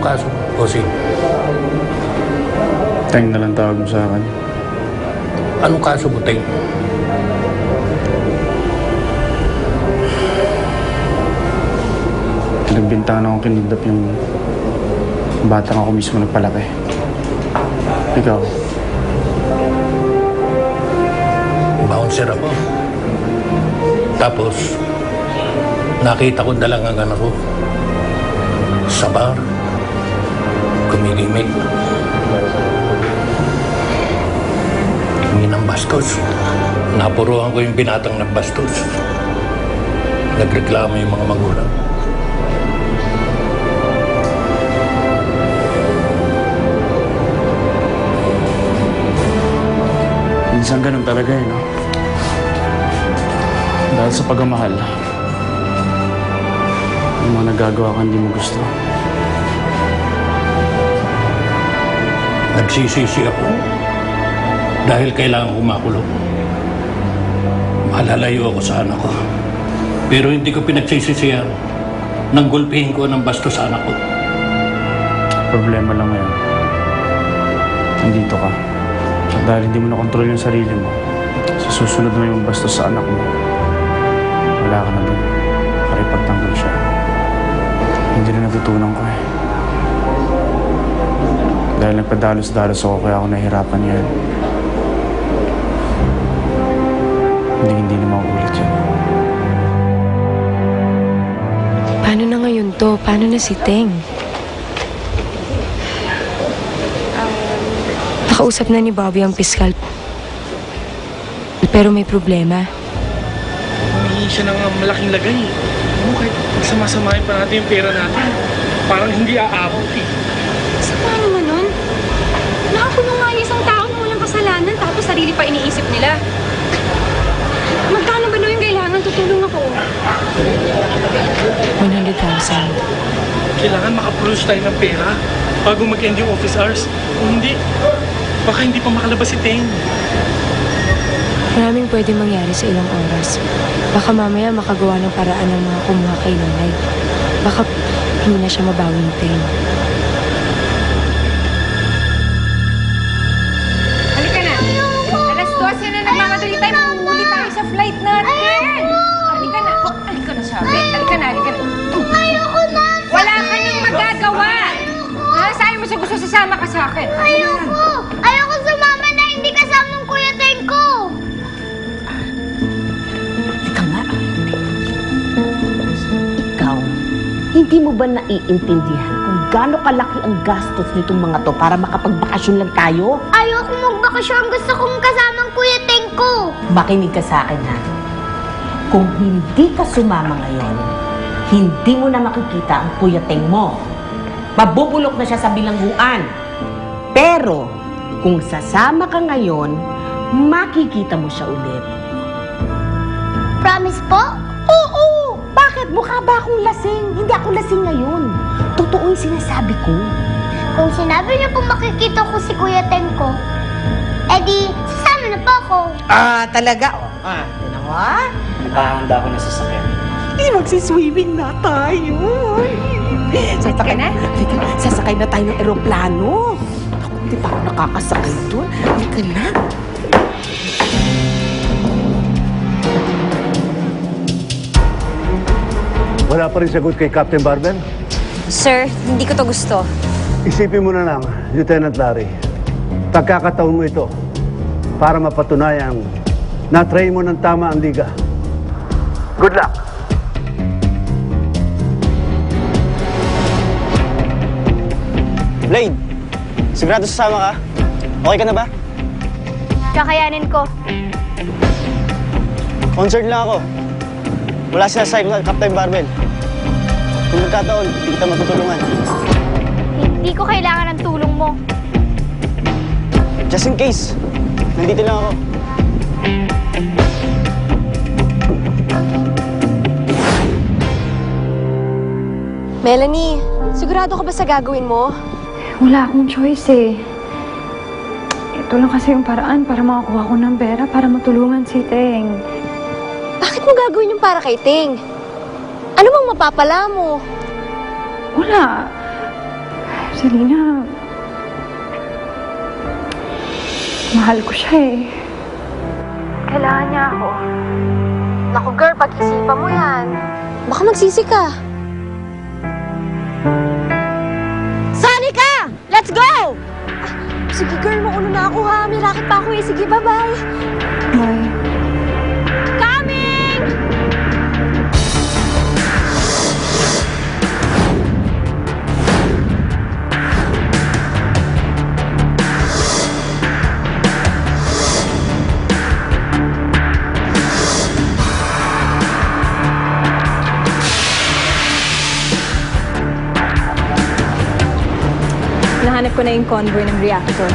Anong kaso, Bossing? Teng na lang tawag mo sa akin. Anong kaso mo, Teng? Pinagbintangan akong kinidnap yung batang ako mismo nagpalaki. Ikaw? Bouncer ako. Tapos, nakita ko na lang ang anak ko. Sa bar. Kumigimik. Hingi ng bastos. Napuruhan ko yung binatang ng bastos. Nagreklamo yung mga magulang. Minsan ganun talaga no? Dahil sa pagmamahal, yung mga nagagawa ka hindi mo gusto. Nagsisisi ako dahil kailangan ko makulong. Malalayo ako sa anak ko. Pero hindi ko pinagsisisihan nang gulpihin ko ng basto sa anak ko. Problema lang ngayon. Nandito ka. At dahil hindi mo nakontrol yung sarili mo, sa susunod mo yung bastos sa anak mo, wala ka na din. Para ipagtanggol siya. Hindi na natutunan ko eh. Dahil nagpadalos-dalos ako kaya ako nahihirapan yan. Hindi na mauulit yan. Paano na ngayon to? Paano na si Teng? Nakausap na ni Bobby ang piskal. Pero may problema. Humingi siya ng malaking lagay. Ano, kahit magsama-samahin pa natin yung pera natin, parang hindi aabot eh. Sama naman nun. Nakakulong nga yung isang tao na walang kasalanan tapos sarili pa iniisip nila. Magkano ba na yung kailangan? Tutulong ako. 100,000. Kailangan makaproduce tayo ng pera bago mag-end yung office hours. Kung hindi, baka hindi pa makalabas si Teng. Maraming pwede mangyari sa ilang oras. Baka mamaya makagawa ng paraan ng mga kumuha kay nanay. Baka hindi na siya mabawi ni Teng. Halika na. Alas 12 na nagmamadali tayo. Mahuli tayo sa flight natin. Halika na. Halika na, sabi. Halika na, halika na. Ayoko na! Wala ka nang magagawa. Ha? Sabi mo sa gusto sasama ka sa akin. Ayoko! Ayoko sumama na hindi kasama ng Kuya Teng ko! Ikaw nga. Ikaw, hindi mo ba naiintindihan kung gaano kalaki ang gastos nitong mga to para makapagbakasyon lang tayo? Ayoko magbakasyon. Gusto kong kasama ang Kuya Teng ko! Makinig ka sa akin ha. Kung hindi ka sumama ngayon, hindi mo na makikita ang Kuya Teng mo. Mabubulok na siya sa bilangguan. Pero, kung sasama ka ngayon, makikita mo siya ulit. Promise po? Oo! Bakit? Mukha ba akong lasing? Hindi ako lasing ngayon. Totoo yung sinasabi ko. Kung sinabi niyo po makikita ko si Kuya Teng ko, edi sasama na po ako. Ah, talaga? Yan ako ha? Nakahanda ako na sasakyan. Magsiswimming na tayo. Sasakay na? Sasakay na tayo ng eroplano. Ako, hindi pa ako nakakasakay doon. Halika na. Wala pa rin sagot kay Captain Barbel? Sir, hindi ko to gusto. Isipin mo na lang, Lieutenant Larry. Pagkakataon mo ito para mapatunayan na try mo ng tama ang liga. Good luck! Blade, sigurado sasama ka? Okay ka na ba? Kakayanin ko. Concert lang ako. Wala sinasabi ko na Captain Barbel. Kung nagkataon, hindi kita matutulungan. Hindi ko kailangan ng tulong mo. Just in case, nandito lang ako. Melanie, sigurado ka ba sa gagawin mo? Wala akong choice eh. Ito lang kasi yung paraan para makakuha ko ng pera para matulungan si Teng. Bakit mo gagawin yung para kay Teng? Ano bang mapapala mo? Wala. Selena, mahal ko siya eh. Kailangan niya ako. Naku girl, pag-isipan mo yan. Baka magsisi ka. Sonica! Let's go! Sige girl, mauna na ako ha. May racket pa ako eh. Sige, bye-bye. Bye. Coming! Nahanap ko na yung convoy ng reactor.